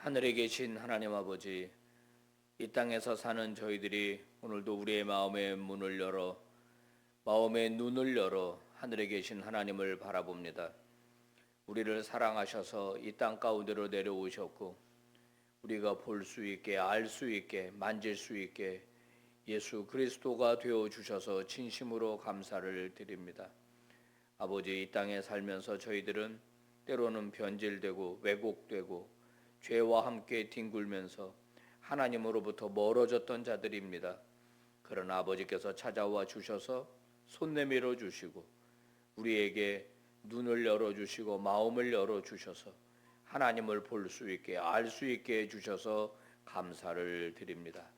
하늘에 계신 하나님 아버지, 이 땅에서 사는 저희들이 오늘도 우리의 마음의 문을 열어, 마음의 눈을 열어 하늘에 계신 하나님을 바라봅니다. 우리를 사랑하셔서 이 땅 가운데로 내려오셨고, 우리가 볼 수 있게, 알 수 있게, 만질 수 있게 예수 그리스도가 되어 주셔서 진심으로 감사를 드립니다. 아버지, 이 땅에 살면서 저희들은 때로는 변질되고 왜곡되고 죄와 함께 뒹굴면서 하나님으로부터 멀어졌던 자들입니다. 그러나 아버지께서 찾아와 주셔서 손 내밀어 주시고 우리에게 눈을 열어주시고 마음을 열어주셔서 하나님을 볼 수 있게 알 수 있게 해주셔서 감사를 드립니다.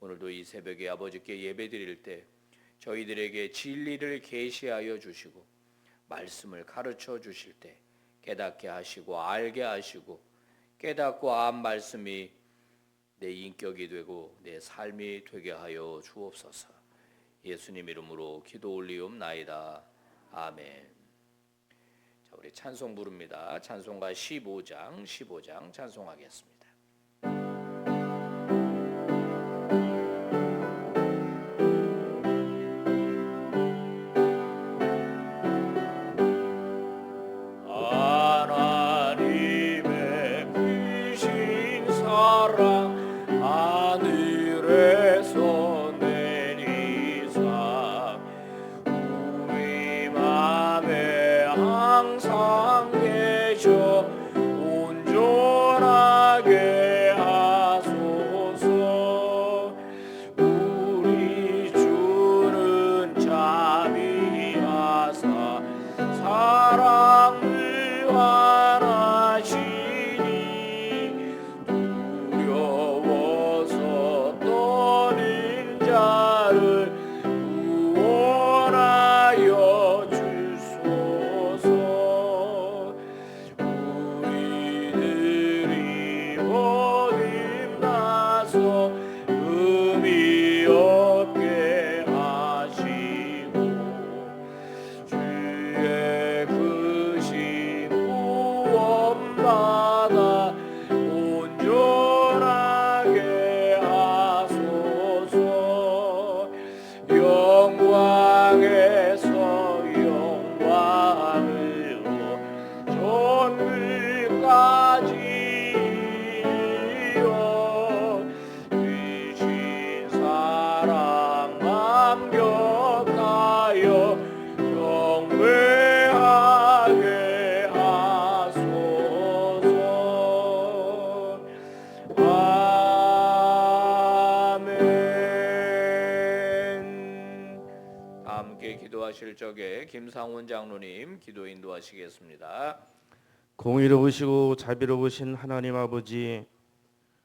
오늘도 이 새벽에 아버지께 예배 드릴 때 저희들에게 진리를 계시하여 주시고 말씀을 가르쳐 주실 때 깨닫게 하시고 알게 하시고 깨닫고 안 말씀이 내 인격이 되고 내 삶이 되게 하여 주옵소서. 예수님 이름으로 기도 올리옵나이다. 아멘. 자, 우리 찬송 부릅니다. 찬송가 15장 찬송하겠습니다. 항상 계셔 온전하게 하소서. 우리 주는 자비하사 사랑을 원하시니 두려워서 떠는 자를 구원하여 우리들이 어긋나서 의미 없게 하시고 주의 크신 구원받아 온전하게 하소서. 영광에서 영광으로 전물까지 이어 주신 사랑 감격하여 경배하게 하소서. 아멘. 다 함께 기도하실 적에 김상훈 장로님 기도 인도하시겠습니다. 공의로우시고 자비로우신 하나님 아버지,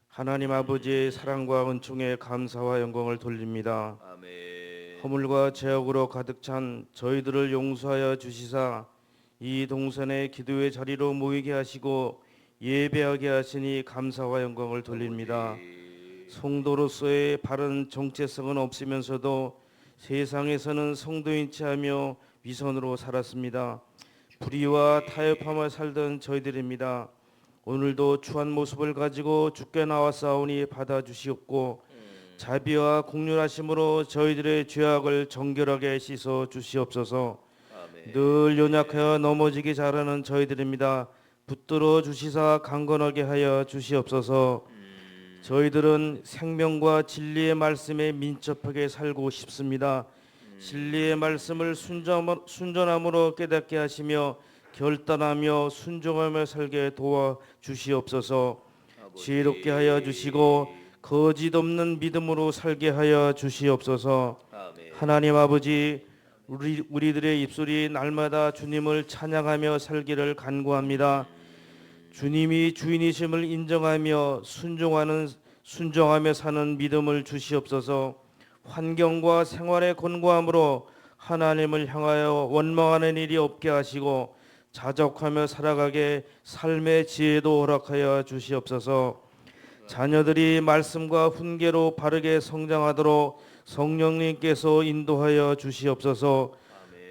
하나님 아버지의 사랑과 은총에 감사와 영광을 돌립니다. 아멘. 허물과 죄악으로 가득 찬 저희들을 용서하여 주시사 이 동선의 기도의 자리로 모이게 하시고 예배하게 하시니 감사와 영광을 돌립니다. 성도로서의 바른 정체성은 없으면서도 세상에서는 성도인 체하며 위선으로 살았습니다. 불의와 타협하며 살던 저희들입니다. 오늘도 추한 모습을 가지고 주께 나왔사오니 받아주시옵고 자비와 공륜하심으로 저희들의 죄악을 정결하게 씻어 주시옵소서. 늘 연약하여 넘어지기 잘하는 저희들입니다. 붙들어 주시사 강건하게 하여 주시옵소서. 저희들은 생명과 진리의 말씀에 민첩하게 살고 싶습니다. 진리의 말씀을 순전함으로 깨닫게 하시며 결단하며 순종하며 살게 도와 주시옵소서. 지혜롭게 하여 주시고 거짓 없는 믿음으로 살게 하여 주시옵소서. 하나님 아버지, 우리들의 입술이 날마다 주님을 찬양하며 살기를 간구합니다. 주님이 주인이심을 인정하며 순종하며 사는 믿음을 주시옵소서. 환경과 생활의 곤고함으로 하나님을 향하여 원망하는 일이 없게 하시고 자족하며 살아가게 삶의 지혜도 허락하여 주시옵소서. 자녀들이 말씀과 훈계로 바르게 성장하도록 성령님께서 인도하여 주시옵소서.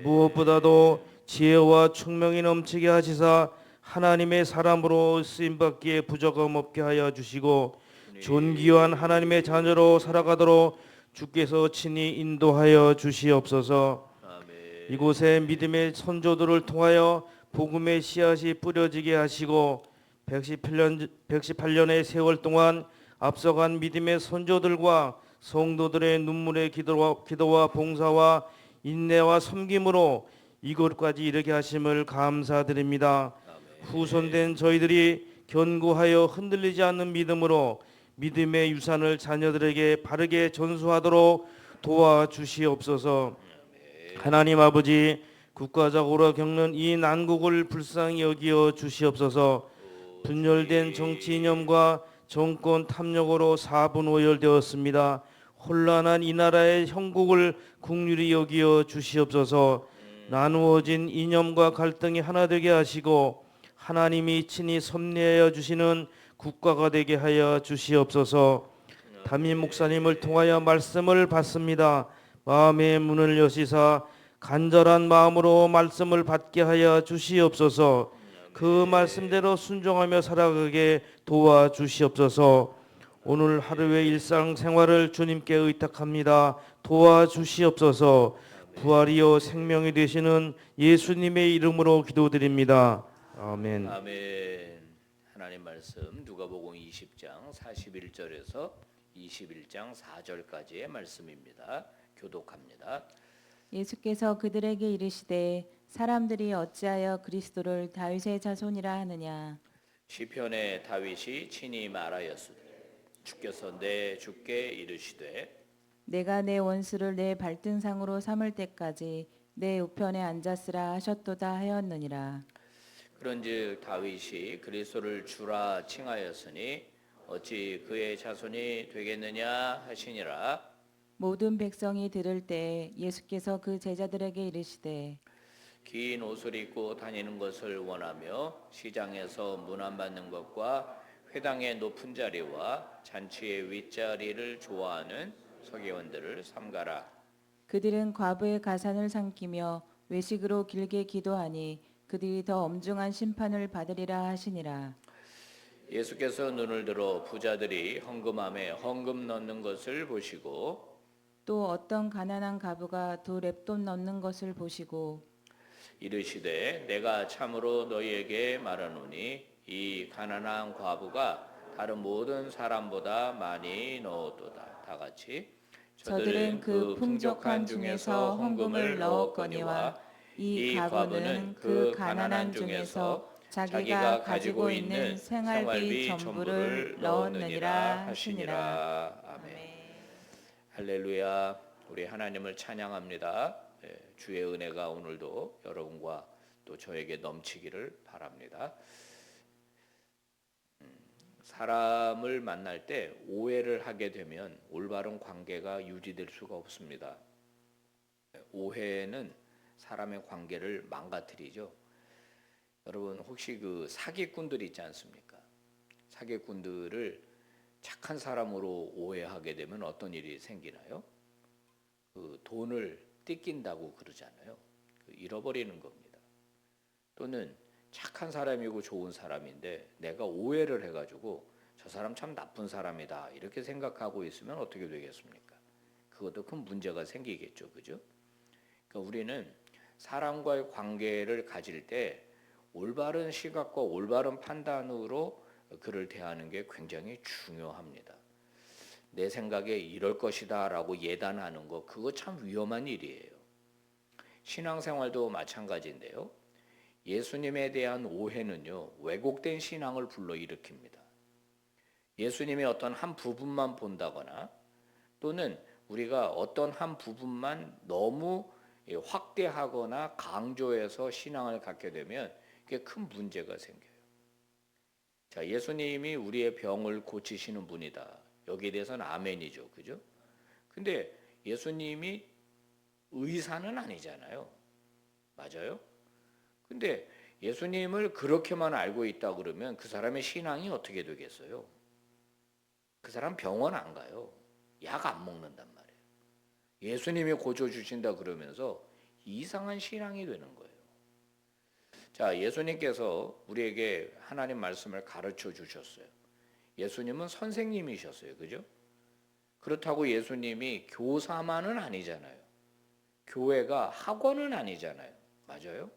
무엇보다도 지혜와 총명이 넘치게 하시사 하나님의 사람으로 쓰임받기에 부족함 없게 하여 주시고 존귀한 하나님의 자녀로 살아가도록 주께서 친히 인도하여 주시옵소서. 아멘. 이곳에 믿음의 선조들을 통하여 복음의 씨앗이 뿌려지게 하시고 118년의 세월 동안 앞서간 믿음의 선조들과 성도들의 눈물의 기도와 봉사와 인내와 섬김으로 이곳까지 이르게 하심을 감사드립니다. 후손된 저희들이 견고하여 흔들리지 않는 믿음으로 믿음의 유산을 자녀들에게 바르게 전수하도록 도와주시옵소서. 하나님 아버지, 국가적으로 겪는 이 난국을 불쌍히 여기어 주시옵소서. 분열된 정치 이념과 정권 탐욕으로 사분오열되었습니다. 혼란한 이 나라의 형국을 긍휼히 여기어 주시옵소서. 나누어진 이념과 갈등이 하나 되게 하시고 하나님이 친히 섭리하여 주시는 국가가 되게 하여 주시옵소서. 담임 목사님을 통하여 말씀을 받습니다. 마음의 문을 여시사 간절한 마음으로 말씀을 받게 하여 주시옵소서. 그 말씀대로 순종하며 살아가게 도와주시옵소서. 오늘 하루의 일상생활을 주님께 의탁합니다. 도와주시옵소서. 부활이요 생명이 되시는 예수님의 이름으로 기도드립니다. 아멘. 아멘. 하나님 말씀 누가복음 20장 41절에서 21장 4절까지의 말씀입니다. 교독합니다. 예수께서 그들에게 이르시되 사람들이 어찌하여 그리스도를 다윗의 자손이라 하느냐. 시편에 다윗이 친히 말하였으되 주께서 내 주께 이르시되 내가 내 원수를 내 발등상으로 삼을 때까지 내 우편에 앉았으라 하셨도다 하였느니라. 그런즉 다윗이 그리스도를 주라 칭하였으니 어찌 그의 자손이 되겠느냐 하시니라. 모든 백성이 들을 때 예수께서 그 제자들에게 이르시되 긴 옷을 입고 다니는 것을 원하며 시장에서 문안받는 것과 회당의 높은 자리와 잔치의 윗자리를 좋아하는 서기관들을 삼가라. 그들은 과부의 가산을 삼키며 외식으로 길게 기도하니 그들이 더 엄중한 심판을 받으리라 하시니라. 예수께서 눈을 들어 부자들이 헌금함에 헌금 넣는 것을 보시고 또 어떤 가난한 과부가 두 렙돈 넣는 것을 보시고 이르시되 내가 참으로 너희에게 말하노니 이 가난한 과부가 다른 모든 사람보다 많이 넣었도다. 다 같이 저들은 그 풍족한 중에서 헌금을 넣었거니와 이 과부는 그 가난한 중에서 자기가 가지고 있는 생활비 전부를 넣었느니라 하시니라. 아멘. 할렐루야. 우리 하나님을 찬양합니다. 주의 은혜가 오늘도 여러분과 또 저에게 넘치기를 바랍니다. 사람을 만날 때 오해를 하게 되면 올바른 관계가 유지될 수가 없습니다. 오해는 사람의 관계를 망가뜨리죠. 여러분 혹시 그 사기꾼들 있지 않습니까? 사기꾼들을 착한 사람으로 오해하게 되면 어떤 일이 생기나요? 그 돈을 뜯긴다고 그러잖아요. 잃어버리는 겁니다. 또는 착한 사람이고 좋은 사람인데 내가 오해를 해가지고 저 사람 참 나쁜 사람이다 이렇게 생각하고 있으면 어떻게 되겠습니까? 그것도 큰 문제가 생기겠죠, 그죠? 그러니까 우리는 사람과의 관계를 가질 때 올바른 시각과 올바른 판단으로 그를 대하는 게 굉장히 중요합니다. 내 생각에 이럴 것이다 라고 예단하는 거 그거 참 위험한 일이에요. 신앙생활도 마찬가지인데요. 예수님에 대한 오해는요 왜곡된 신앙을 불러일으킵니다. 예수님의 어떤 한 부분만 본다거나 또는 우리가 어떤 한 부분만 너무 확대하거나 강조해서 신앙을 갖게 되면 그게 큰 문제가 생겨요. 자, 예수님이 우리의 병을 고치시는 분이다. 여기에 대해서는 아멘이죠. 그죠? 근데 예수님이 의사는 아니잖아요. 맞아요? 근데 예수님을 그렇게만 알고 있다 그러면 그 사람의 신앙이 어떻게 되겠어요? 그 사람 병원 안 가요. 약 안 먹는단 말이에요. 예수님이 고쳐주신다 그러면서 이상한 신앙이 되는 거예요. 자, 자, 예수님께서 우리에게 하나님 말씀을 가르쳐 주셨어요. 예수님은 선생님이셨어요. 그죠? 그렇다고 예수님이 교사만은 아니잖아요. 교회가 학원은 아니잖아요. 맞아요?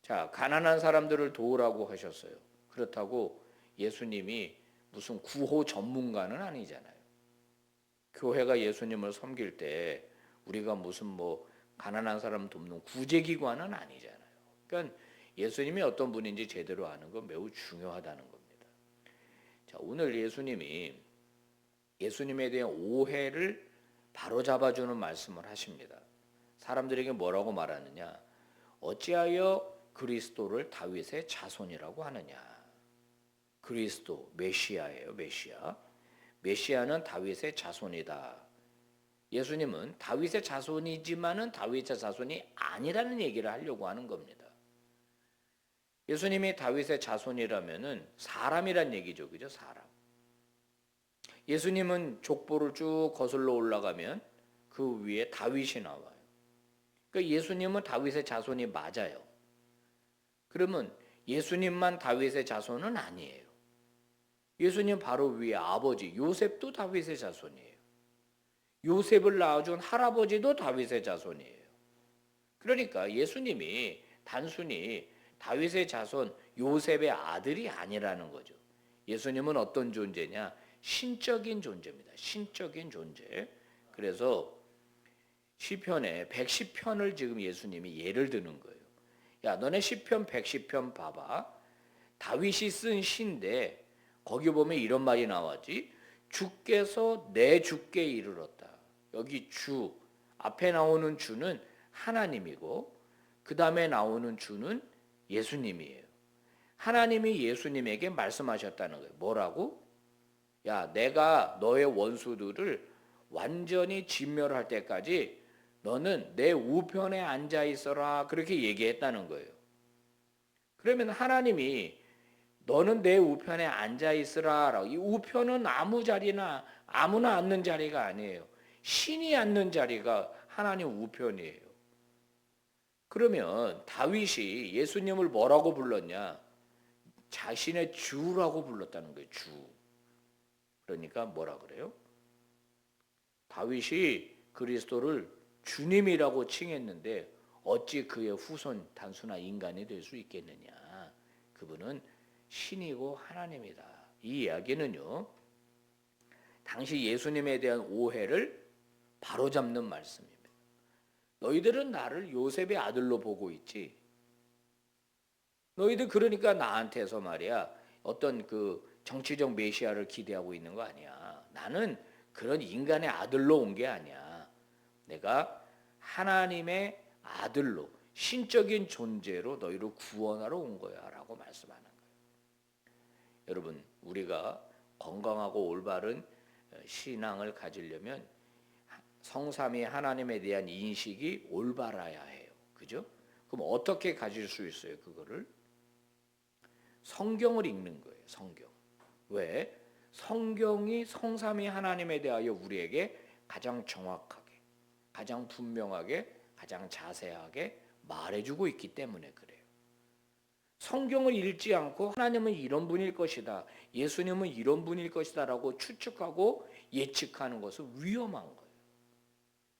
자, 가난한 사람들을 도우라고 하셨어요. 그렇다고 예수님이 무슨 구호 전문가는 아니잖아요. 교회가 예수님을 섬길 때 우리가 무슨 뭐 가난한 사람 돕는 구제기관은 아니잖아요. 그러니까 예수님이 어떤 분인지 제대로 아는 건 매우 중요하다는 겁니다. 자, 오늘 예수님에 대한 오해를 바로잡아주는 말씀을 하십니다. 사람들에게 뭐라고 말하느냐? 어찌하여 그리스도를 다윗의 자손이라고 하느냐? 그리스도, 메시아예요, 메시아. 메시아는 다윗의 자손이다. 예수님은 다윗의 자손이지만은 다윗의 자손이 아니라는 얘기를 하려고 하는 겁니다. 예수님이 다윗의 자손이라면은 사람이란 얘기죠, 그죠? 사람. 예수님은 족보를 쭉 거슬러 올라가면 그 위에 다윗이 나와요. 그러니까 예수님은 다윗의 자손이 맞아요. 그러면 예수님만 다윗의 자손은 아니에요. 예수님 바로 위에 아버지 요셉도 다윗의 자손이에요. 요셉을 낳아준 할아버지도 다윗의 자손이에요. 그러니까 예수님이 단순히 다윗의 자손 요셉의 아들이 아니라는 거죠. 예수님은 어떤 존재냐? 신적인 존재입니다. 신적인 존재. 그래서 시편에 110편을 지금 예수님이 예를 드는 거예요. 야, 너네 시편 110편 봐봐. 다윗이 쓴 시인데 거기 보면 이런 말이 나왔지. 주께서 내 주께 이르렀다. 여기 주, 앞에 나오는 주는 하나님이고 그 다음에 나오는 주는 예수님이에요. 하나님이 예수님에게 말씀하셨다는 거예요. 뭐라고? 야, 내가 너의 원수들을 완전히 진멸할 때까지 너는 내 우편에 앉아 있어라. 그렇게 얘기했다는 거예요. 그러면 하나님이 너는 내 우편에 앉아 있으라. 이 우편은 아무 자리나 아무나 앉는 자리가 아니에요. 신이 앉는 자리가 하나님 우편이에요. 그러면 다윗이 예수님을 뭐라고 불렀냐? 자신의 주라고 불렀다는 거예요. 주. 그러니까 뭐라 그래요? 다윗이 그리스도를 주님이라고 칭했는데 어찌 그의 후손 단순한 인간이 될 수 있겠느냐? 그분은 신이고 하나님이다. 이 이야기는요. 당시 예수님에 대한 오해를 바로잡는 말씀입니다. 너희들은 나를 요셉의 아들로 보고 있지. 너희들 그러니까 나한테서 말이야. 어떤 그 정치적 메시아를 기대하고 있는 거 아니야. 나는 그런 인간의 아들로 온 게 아니야. 내가 하나님의 아들로 신적인 존재로 너희를 구원하러 온 거야 라고 말씀하는 거예요. 여러분, 우리가 건강하고 올바른 신앙을 가지려면 성삼위 하나님에 대한 인식이 올바라야 해요. 그죠? 그럼 어떻게 가질 수 있어요? 그거를 성경을 읽는 거예요. 성경. 왜? 성경이 성삼위 하나님에 대하여 우리에게 가장 정확하게, 가장 분명하게, 가장 자세하게 말해주고 있기 때문에 그래요. 성경을 읽지 않고 하나님은 이런 분일 것이다, 예수님은 이런 분일 것이다 라고 추측하고 예측하는 것은 위험한 거예요.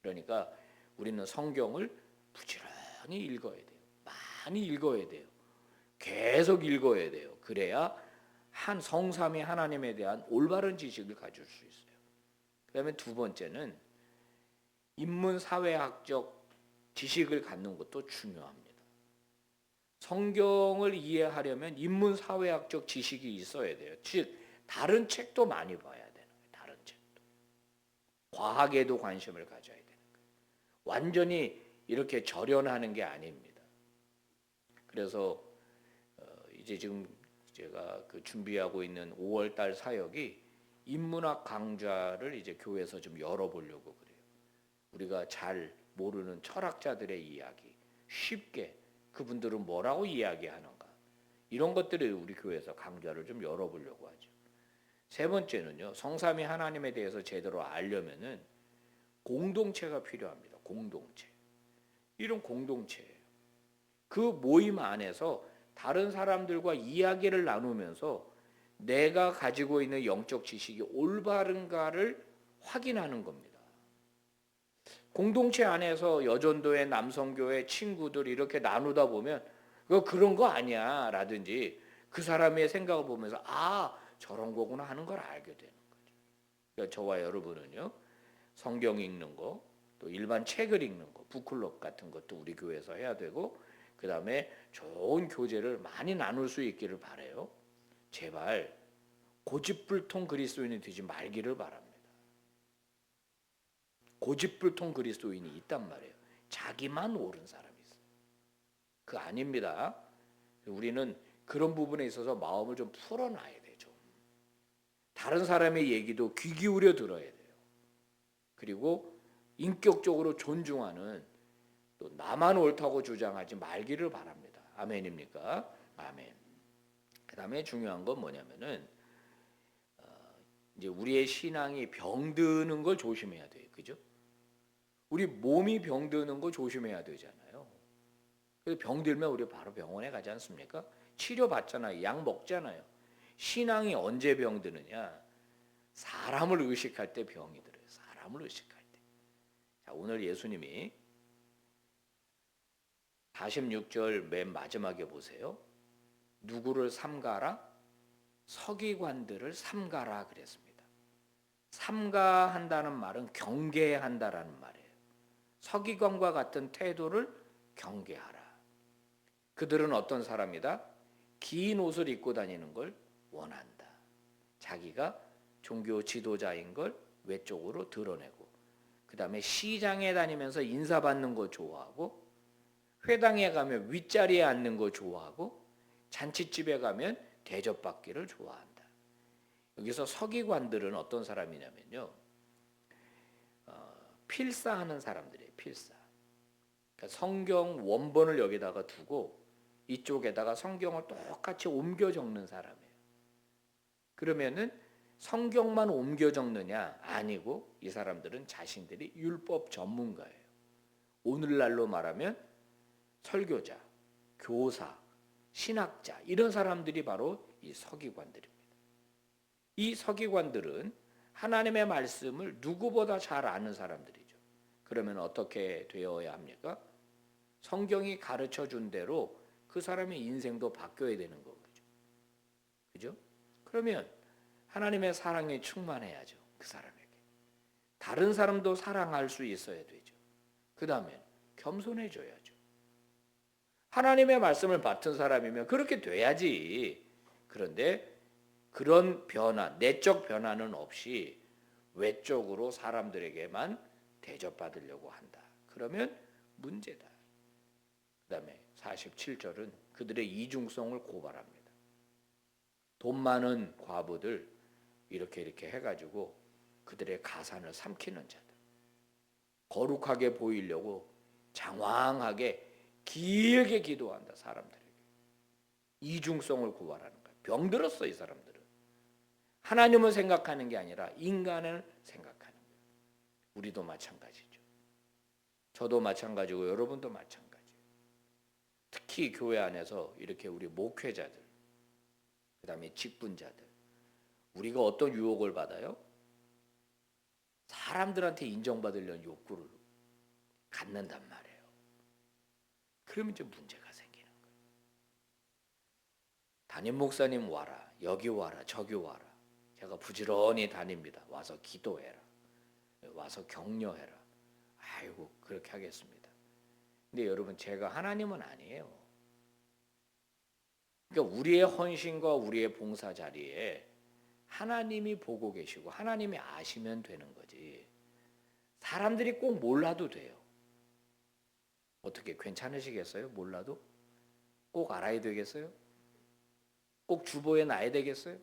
그러니까 우리는 성경을 부지런히 읽어야 돼요. 많이 읽어야 돼요. 계속 읽어야 돼요. 그래야 한 성삼위 하나님에 대한 올바른 지식을 가질 수 있어요. 그 다음에 두 번째는 인문사회학적 지식을 갖는 것도 중요합니다. 성경을 이해하려면 인문사회학적 지식이 있어야 돼요. 즉 다른 책도 많이 봐야 되는 거예요. 다른 책도. 과학에도 관심을 가져야 되는 거예요. 완전히 이렇게 절연하는 게 아닙니다. 그래서 이제 지금 제가 그 준비하고 있는 5월달 사역이 인문학 강좌를 이제 교회에서 좀 열어보려고 그래요. 우리가 잘 모르는 철학자들의 이야기, 쉽게 그분들은 뭐라고 이야기하는가, 이런 것들을 우리 교회에서 강좌를 좀 열어보려고 하죠. 세 번째는요, 성삼위 하나님에 대해서 제대로 알려면은 공동체가 필요합니다. 공동체. 이런 공동체예요. 그 모임 안에서 다른 사람들과 이야기를 나누면서 내가 가지고 있는 영적 지식이 올바른가를 확인하는 겁니다. 공동체 안에서 여전도회, 남성교회 친구들 이렇게 나누다 보면 그런 거 아니야 라든지 그 사람의 생각을 보면서 저런 거구나 하는 걸 알게 되는 거죠. 그러니까 저와 여러분은요, 성경 읽는 거, 또 일반 책을 읽는 거, 북클럽 같은 것도 우리 교회에서 해야 되고, 그 다음에 좋은 교제를 많이 나눌 수 있기를 바라요. 제발 고집불통 그리스도인이 되지 말기를 바랍니다. 고집불통 그리스도인이 있단 말이에요. 자기만 옳은 사람이 있어요. 그거 아닙니다. 우리는 그런 부분에 있어서 마음을 좀 풀어놔야 되죠. 다른 사람의 얘기도 귀 기울여 들어야 돼요. 그리고 인격적으로 존중하는, 또 나만 옳다고 주장하지 말기를 바랍니다. 아멘입니까? 아멘. 그 다음에 중요한 건 뭐냐면은 이제 우리의 신앙이 병드는 걸 조심해야 돼요. 그죠? 우리 몸이 병드는 거 조심해야 되잖아요. 그래서 병들면 우리 바로 병원에 가지 않습니까? 치료받잖아요. 약 먹잖아요. 신앙이 언제 병드느냐? 사람을 의식할 때 병이 들어요. 사람을 의식할 때. 자, 오늘 예수님이 46절 맨 마지막에 보세요. 누구를 삼가라? 서기관들을 삼가라 그랬습니다. 삼가한다는 말은 경계한다라는 말이에요. 서기관과 같은 태도를 경계하라. 그들은 어떤 사람이다? 긴 옷을 입고 다니는 걸 원한다. 자기가 종교 지도자인 걸 외적으로 드러내고, 그 다음에 시장에 다니면서 인사받는 거 좋아하고, 회당에 가면 윗자리에 앉는 거 좋아하고, 잔치집에 가면 대접받기를 좋아한다. 여기서 서기관들은 어떤 사람이냐면요, 필사하는 사람들이에요. 필사. 그러니까 성경 원본을 여기다가 두고 이쪽에다가 성경을 똑같이 옮겨 적는 사람이에요. 그러면은 성경만 옮겨 적느냐? 아니고 이 사람들은 자신들이 율법 전문가예요. 오늘날로 말하면 설교자, 교사, 신학자, 이런 사람들이 바로 이 서기관들입니다. 이 서기관들은 하나님의 말씀을 누구보다 잘 아는 사람들이죠. 그러면 어떻게 되어야 합니까? 성경이 가르쳐 준 대로 그 사람의 인생도 바뀌어야 되는 거죠. 그죠? 그러면 하나님의 사랑에 충만해야죠. 그 사람에게. 다른 사람도 사랑할 수 있어야 되죠. 그 다음에 겸손해져야죠. 하나님의 말씀을 맡은 사람이면 그렇게 돼야지. 그런데 그런 변화, 내적 변화는 없이 외적으로 사람들에게만 대접받으려고 한다. 그러면 문제다. 그 다음에 47절은 그들의 이중성을 고발합니다. 돈 많은 과부들 이렇게 해가지고 그들의 가산을 삼키는 자들. 거룩하게 보이려고 장황하게 길게 기도한다. 사람들에게. 이중성을 고발하는 거야. 병들었어 이 사람들은. 하나님을 생각하는 게 아니라 인간을 생각하는 거예요. 우리도 마찬가지죠. 저도 마찬가지고 여러분도 마찬가지예요. 특히 교회 안에서 이렇게 우리 목회자들, 그 다음에 직분자들, 우리가 어떤 유혹을 받아요? 사람들한테 인정받으려는 욕구를 갖는단 말이에요. 그러면 이제 문제가 생기는 거예요. 담임 목사님 와라, 여기 와라, 저기 와라. 제가 부지런히 다닙니다. 와서 기도해라. 와서 격려해라. 아이고 그렇게 하겠습니다. 근데 여러분 제가 하나님은 아니에요. 그러니까 우리의 헌신과 우리의 봉사 자리에 하나님이 보고 계시고 하나님이 아시면 되는 거지. 사람들이 꼭 몰라도 돼요. 어떻게 괜찮으시겠어요? 몰라도? 꼭 알아야 되겠어요? 꼭 주보에 놔야 되겠어요?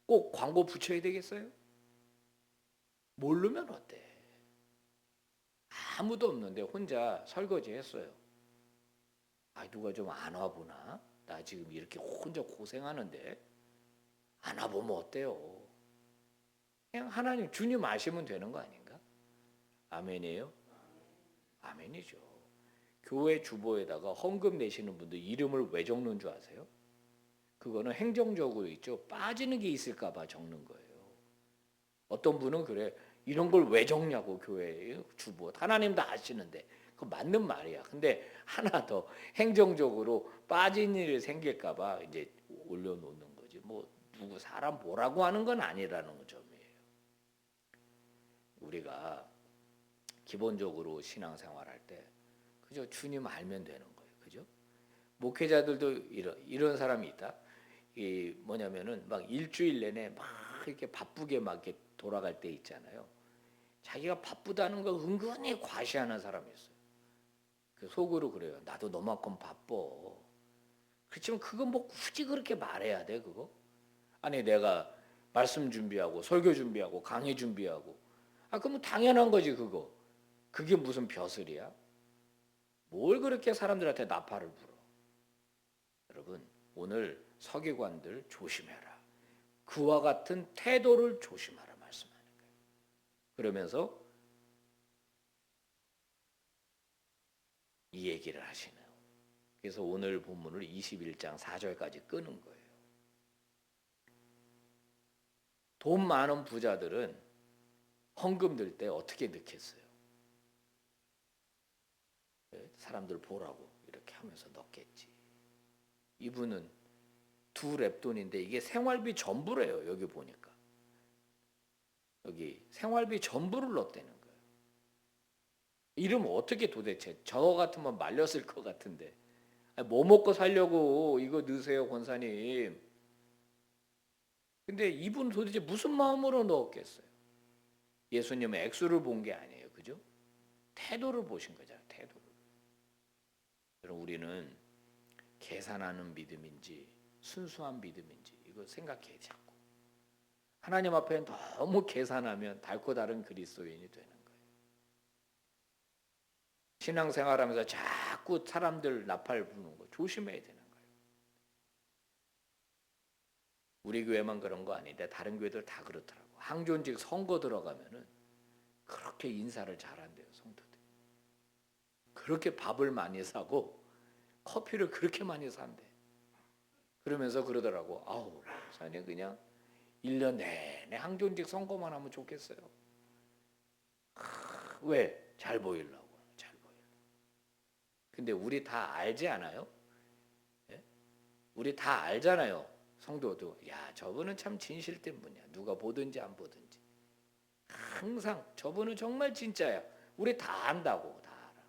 꼭 광고 붙여야 되겠어요? 모르면 어때? 아무도 없는데 혼자 설거지 했어요. 누가 좀 안 와보나? 나 지금 이렇게 혼자 고생하는데 안 와보면 어때요? 그냥 하나님 주님 아시면 되는 거 아닌가? 아멘이에요? 아멘이죠. 교회 주보에다가 헌금 내시는 분들 이름을 왜 적는 줄 아세요? 그거는 행정적으로 있죠. 빠지는 게 있을까 봐 적는 거예요. 어떤 분은 그래. 이런 걸 왜 적냐고 교회 주보. 하나님 다 아시는데. 그거 맞는 말이야. 근데 하나 더 행정적으로 빠진 일이 생길까 봐 이제 올려놓는 거지. 뭐 누구 사람 뭐라고 하는 건 아니라는 점이에요. 우리가 기본적으로 신앙생활할 때 그저 주님 알면 되는 거예요. 그죠? 목회자들도 이런 사람이 있다. 이 뭐냐면은 막 일주일 내내 막 이렇게 바쁘게 막 이렇게 돌아갈 때 있잖아요. 자기가 바쁘다는 걸 은근히 과시하는 사람이 있어요. 그 속으로 그래요. 나도 너만큼 바빠. 그렇지만 그건 뭐 굳이 그렇게 말해야 돼 그거? 아니 내가 말씀 준비하고 설교 준비하고 강의 준비하고 그러면 당연한 거지 그거. 그게 무슨 벼슬이야? 뭘 그렇게 사람들한테 나팔을 불어? 여러분 오늘 서기관들 조심해라. 그와 같은 태도를 조심하라 말씀하는 거예요. 그러면서 이 얘기를 하시네요. 그래서 오늘 본문을 21장 4절까지 끄는 거예요. 돈 많은 부자들은 헌금 들 때 어떻게 넣겠어요? 사람들 보라고 이렇게 하면서 넣겠지. 이분은 두 랩돈인데 이게 생활비 전부래요. 여기 보니까. 여기 생활비 전부를 넣었다는 거예요. 이러면 어떻게 도대체 저 같으면 말렸을 것 같은데 뭐 먹고 살려고 이거 넣으세요 권사님. 근데 이분 도대체 무슨 마음으로 넣었겠어요? 예수님은 액수를 본 게 아니에요. 그죠? 태도를 보신 거잖아요. 태도를. 여러분 우리는 계산하는 믿음인지 순수한 믿음인지 이거 생각해 자꾸. 하나님 앞에 너무 계산하면 닳고 다른 그리스도인이 되는 거예요. 신앙생활하면서 자꾸 사람들 나팔 부는 거 조심해야 되는 거예요. 우리 교회만 그런 거 아닌데 다른 교회들 다 그렇더라고. 항존직 선거 들어가면은 그렇게 인사를 잘한대요 성도들. 그렇게 밥을 많이 사고 커피를 그렇게 많이 산대. 그러면서 그러더라고. 아우 사장님 그냥 1년 내내 항존직 선거만 하면 좋겠어요. 왜? 잘 보이려고. 잘 보이려고. 근데 우리 다 알지 않아요? 예? 우리 다 알잖아요. 성도도. 야 저분은 참 진실된 분이야. 누가 보든지 안 보든지. 항상 저분은 정말 진짜야. 우리 다 안다고. 다 알아.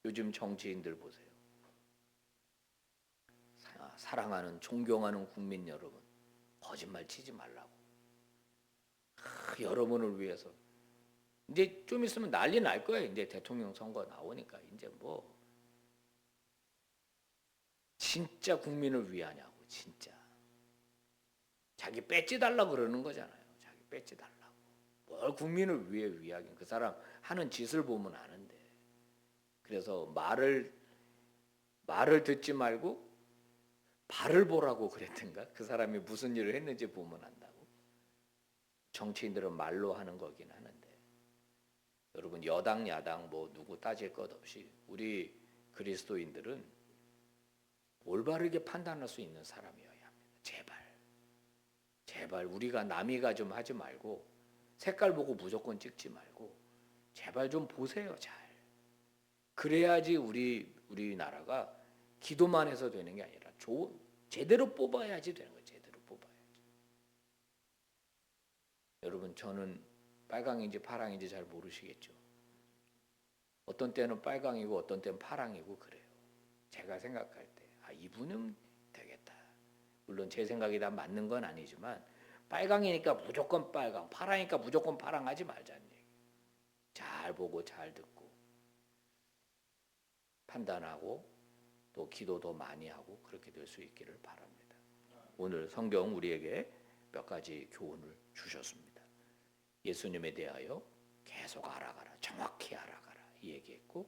요즘 정치인들 보세요. 사랑하는 존경하는 국민 여러분. 거짓말 치지 말라고. 여러분을 위해서. 이제 좀 있으면 난리 날 거예요. 이제 대통령 선거 나오니까 이제 뭐 진짜 국민을 위하냐고 진짜. 자기 배지 달라고 그러는 거잖아요. 자기 배지 달라고. 뭘 국민을 위해 위하긴. 그 사람 하는 짓을 보면 아는데. 그래서 말을 듣지 말고 발을 보라고 그랬던가? 그 사람이 무슨 일을 했는지 보면 안다고. 정치인들은 말로 하는 거긴 하는데. 여러분 여당 야당 뭐 누구 따질 것 없이 우리 그리스도인들은 올바르게 판단할 수 있는 사람이어야 합니다. 제발 우리가 남이가 좀 하지 말고 색깔 보고 무조건 찍지 말고 제발 좀 보세요. 잘. 그래야지 우리나라가 기도만 해서 되는 게 아니라 제대로 뽑아야지 되는 거예요. 제대로 뽑아야지. 여러분 저는 빨강인지 파랑인지 잘 모르시겠죠. 어떤 때는 빨강이고 어떤 때는 파랑이고 그래요. 제가 생각할 때 이분은 되겠다. 물론 제 생각이 다 맞는 건 아니지만 빨강이니까 무조건 빨강, 파랑이니까 무조건 파랑 하지 말자는 얘기. 잘 보고 잘 듣고 판단하고 또 기도도 많이 하고 그렇게 될 수 있기를 바랍니다. 오늘 성경 우리에게 몇 가지 교훈을 주셨습니다. 예수님에 대하여 계속 알아가라, 정확히 알아가라 이 얘기했고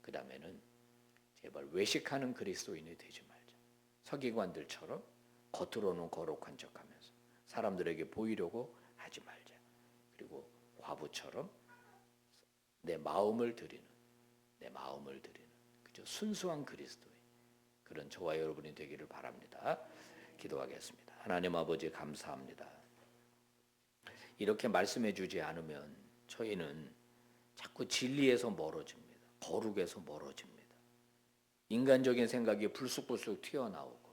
그 다음에는 제발 외식하는 그리스도인이 되지 말자. 서기관들처럼 겉으로는 거룩한 척하면서 사람들에게 보이려고 하지 말자. 그리고 과부처럼 내 마음을 드리는 그죠? 순수한 그리스도인 그런 저와 여러분이 되기를 바랍니다. 기도하겠습니다. 하나님 아버지 감사합니다. 이렇게 말씀해 주지 않으면 저희는 자꾸 진리에서 멀어집니다. 거룩에서 멀어집니다. 인간적인 생각이 불쑥불쑥 튀어나오고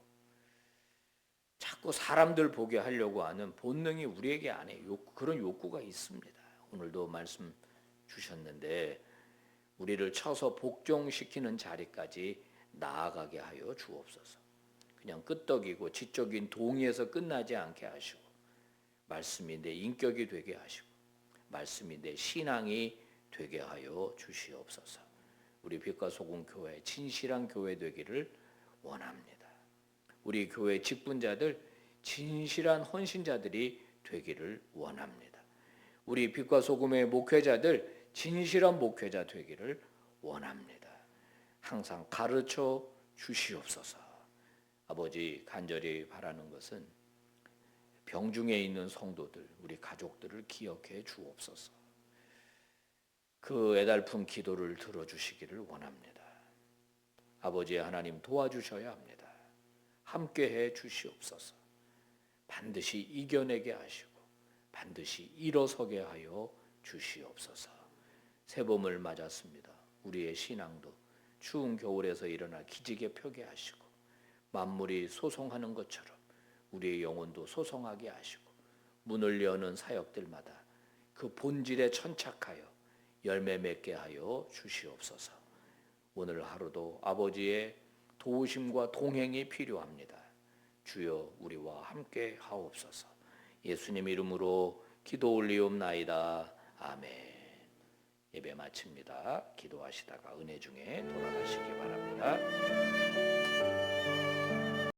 자꾸 사람들 보게 하려고 하는 본능이 우리에게 안에 그런 욕구가 있습니다. 오늘도 말씀 주셨는데 우리를 쳐서 복종시키는 자리까지 나아가게 하여 주옵소서. 그냥 끄떡이고 지적인 동의에서 끝나지 않게 하시고 말씀이 내 인격이 되게 하시고 말씀이 내 신앙이 되게 하여 주시옵소서. 우리 빛과 소금 교회 진실한 교회 되기를 원합니다. 우리 교회 직분자들 진실한 헌신자들이 되기를 원합니다. 우리 빛과 소금의 목회자들 진실한 목회자 되기를 원합니다. 항상 가르쳐 주시옵소서. 아버지 간절히 바라는 것은 병중에 있는 성도들, 우리 가족들을 기억해 주옵소서. 그 애달픈 기도를 들어주시기를 원합니다. 아버지 하나님 도와주셔야 합니다. 함께해 주시옵소서. 반드시 이겨내게 하시고 반드시 일어서게 하여 주시옵소서. 새봄을 맞았습니다. 우리의 신앙도 추운 겨울에서 일어나 기지개 펴게 하시고 만물이 소송하는 것처럼 우리의 영혼도 소송하게 하시고 문을 여는 사역들마다 그 본질에 천착하여 열매 맺게 하여 주시옵소서. 오늘 하루도 아버지의 도우심과 동행이 필요합니다. 주여 우리와 함께 하옵소서. 예수님 이름으로 기도 올리옵나이다. 아멘. 예배 마칩니다. 기도하시다가 은혜 중에 돌아가시기 바랍니다.